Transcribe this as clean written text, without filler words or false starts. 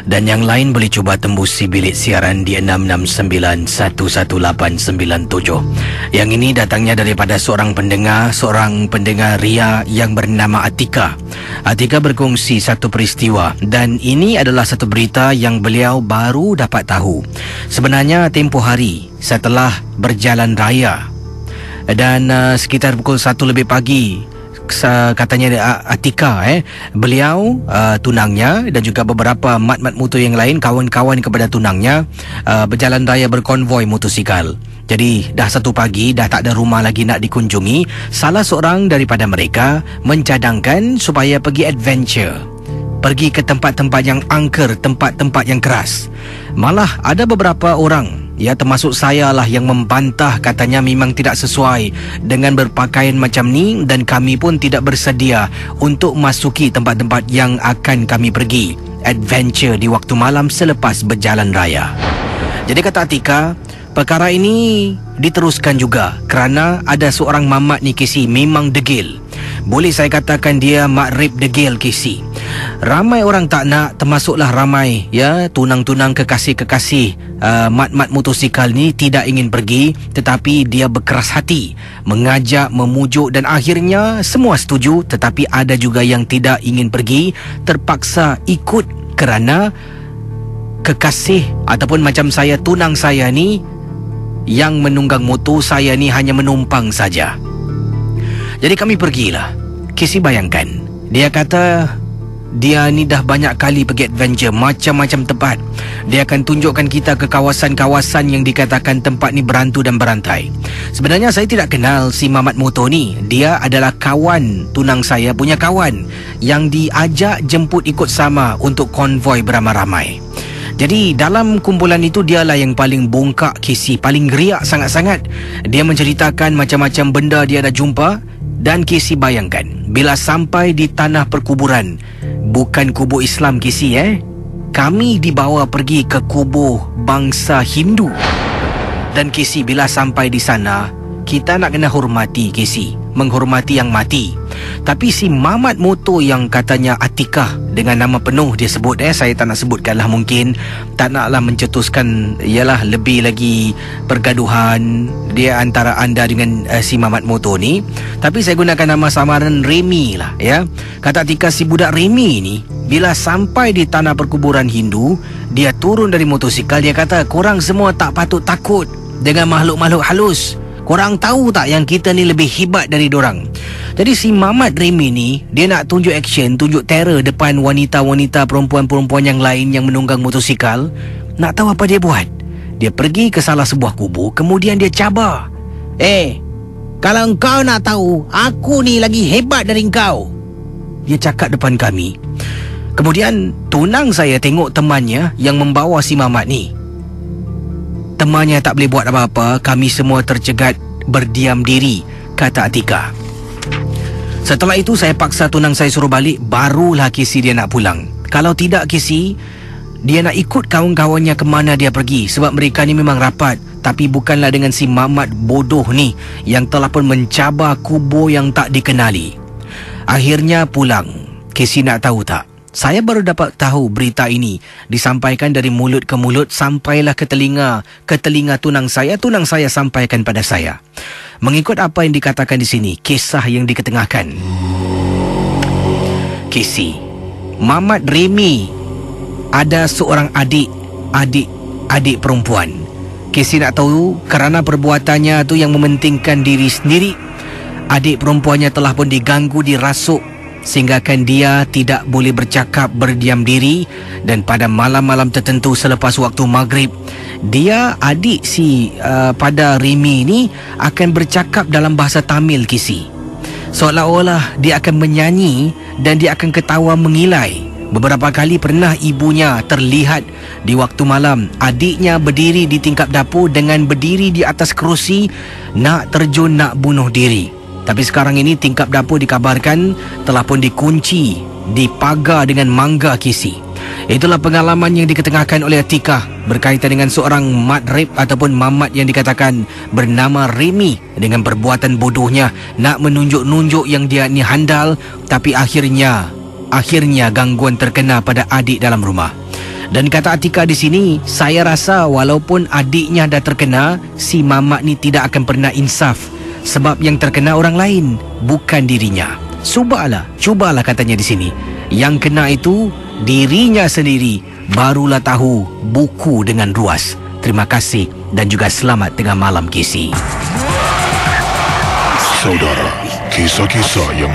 dan yang lain boleh cuba tembusi bilik siaran di 669111897. Yang ini datangnya daripada seorang pendengar Ria yang bernama Atika. Atika berkongsi satu peristiwa, dan ini adalah satu berita yang beliau baru dapat tahu. Sebenarnya tempoh hari setelah berjalan raya, dan sekitar pukul 1 lebih pagi, katanya Atika beliau, tunangnya dan juga beberapa mat-mat motor yang lain, kawan-kawan kepada tunangnya, berjalan raya berkonvoi motosikal. Jadi dah 1 pagi, dah tak ada rumah lagi nak dikunjungi. Salah seorang daripada mereka mencadangkan supaya pergi adventure, pergi ke tempat-tempat yang angker, tempat-tempat yang keras. Malah ada beberapa orang, termasuk saya lah, yang membantah, katanya memang tidak sesuai dengan berpakaian macam ni, dan kami pun tidak bersedia untuk masuki tempat-tempat yang akan kami pergi adventure di waktu malam selepas berjalan raya. Jadi kata Atika, perkara ini diteruskan juga kerana ada seorang mamat ni Kisi, memang degil. Boleh saya katakan dia makrib degil Kisi. Ramai orang tak nak, termasuklah ramai tunang-tunang kekasih-kekasih mat-mat motosikal ni tidak ingin pergi, tetapi dia berkeras hati mengajak, memujuk, dan akhirnya semua setuju. Tetapi ada juga yang tidak ingin pergi, terpaksa ikut kerana kekasih ataupun macam saya, tunang saya ni yang menunggang motor, saya ni hanya menumpang saja. Jadi kami pergilah. Kisi bayangkan, dia kata dia ni dah banyak kali pergi adventure macam-macam tempat. Dia akan tunjukkan kita ke kawasan-kawasan yang dikatakan tempat ni berhantu dan berantai. Sebenarnya saya tidak kenal si Mamat Motor ni. Dia adalah kawan tunang saya punya kawan yang diajak jemput ikut sama untuk konvoi beramai-ramai. Jadi dalam kumpulan itu dialah yang paling bongkak Kisi, paling geriak sangat-sangat. Dia menceritakan macam-macam benda dia dah jumpa. Dan Kisi bayangkan, bila sampai di tanah perkuburan, bukan kubur Islam Kisi, kami dibawa pergi ke kubur bangsa Hindu. Dan Kisi, bila sampai di sana, kita nak kena hormati Kisi, menghormati yang mati. Tapi si Mamat Motor yang katanya Atika, dengan nama penuh dia sebut, saya tak nak sebutkanlah, mungkin tak naklah mencetuskan lebih lagi pergaduhan dia antara anda dengan si Mamat Motor ni. Tapi saya gunakan nama samaran Remy lah, Kata Atika, si budak Remy ni bila sampai di tanah perkuburan Hindu, dia turun dari motosikal. Dia kata, korang semua tak patut takut dengan makhluk-makhluk halus. Korang tahu tak yang kita ni lebih hebat dari dorang. Jadi si Mamat Remy ni, dia nak tunjuk action, tunjuk terror depan wanita-wanita, perempuan-perempuan yang lain yang menunggang motosikal. Nak tahu apa dia buat? Dia pergi ke salah sebuah kubur, kemudian dia cabar. Kalau engkau nak tahu, aku ni lagi hebat dari engkau, dia cakap depan kami. Kemudian tunang saya tengok temannya yang membawa si Mamat ni. Temannya tak boleh buat apa-apa. Kami semua tercegat, berdiam diri, kata Atika. Setelah itu saya paksa tunang saya suruh balik. Barulah Kisi dia nak pulang. Kalau tidak Kisi, dia nak ikut kawan-kawannya ke mana dia pergi. Sebab mereka ni memang rapat. Tapi bukanlah dengan si Mamat bodoh ni yang telah pun mencabar kubur yang tak dikenali. Akhirnya pulang. Kisi nak tahu tak? Saya baru dapat tahu berita ini disampaikan dari mulut ke mulut, sampailah ke telinga tunang saya. Tunang saya sampaikan pada saya. Mengikut apa yang dikatakan di sini, kisah yang diketengahkan. Kisi, Mamat Remy ada seorang adik perempuan. Kisi nak tahu kerana perbuatannya tu yang mementingkan diri sendiri, adik perempuannya telah pun diganggu, dirasuk, sehinggakan dia tidak boleh bercakap, berdiam diri. Dan pada malam-malam tertentu selepas waktu maghrib, dia, adik pada Remy ni, akan bercakap dalam bahasa Tamil Kisi. Seolah-olah dia akan menyanyi dan dia akan ketawa mengilai. Beberapa kali pernah ibunya terlihat di waktu malam adiknya berdiri di tingkap dapur dengan berdiri di atas kerusi, nak terjun, nak bunuh diri. Tapi sekarang ini tingkap dapur dikabarkan telah pun dikunci, dipagar dengan mangga Kisi. Itulah pengalaman yang diketengahkan oleh Atika berkaitan dengan seorang matrib ataupun mamat yang dikatakan bernama Remy, dengan perbuatan bodohnya nak menunjuk-nunjuk yang dia ni handal. Tapi akhirnya gangguan terkena pada adik dalam rumah. Dan kata Atika di sini, saya rasa walaupun adiknya dah terkena, si mamak ni tidak akan pernah insaf. Sebab yang terkena orang lain, bukan dirinya. Cubalah katanya di sini. Yang kena itu dirinya sendiri. Barulah tahu buku dengan ruas. Terima kasih dan juga selamat tengah malam, Casey. Saudara, kisah-kisah yang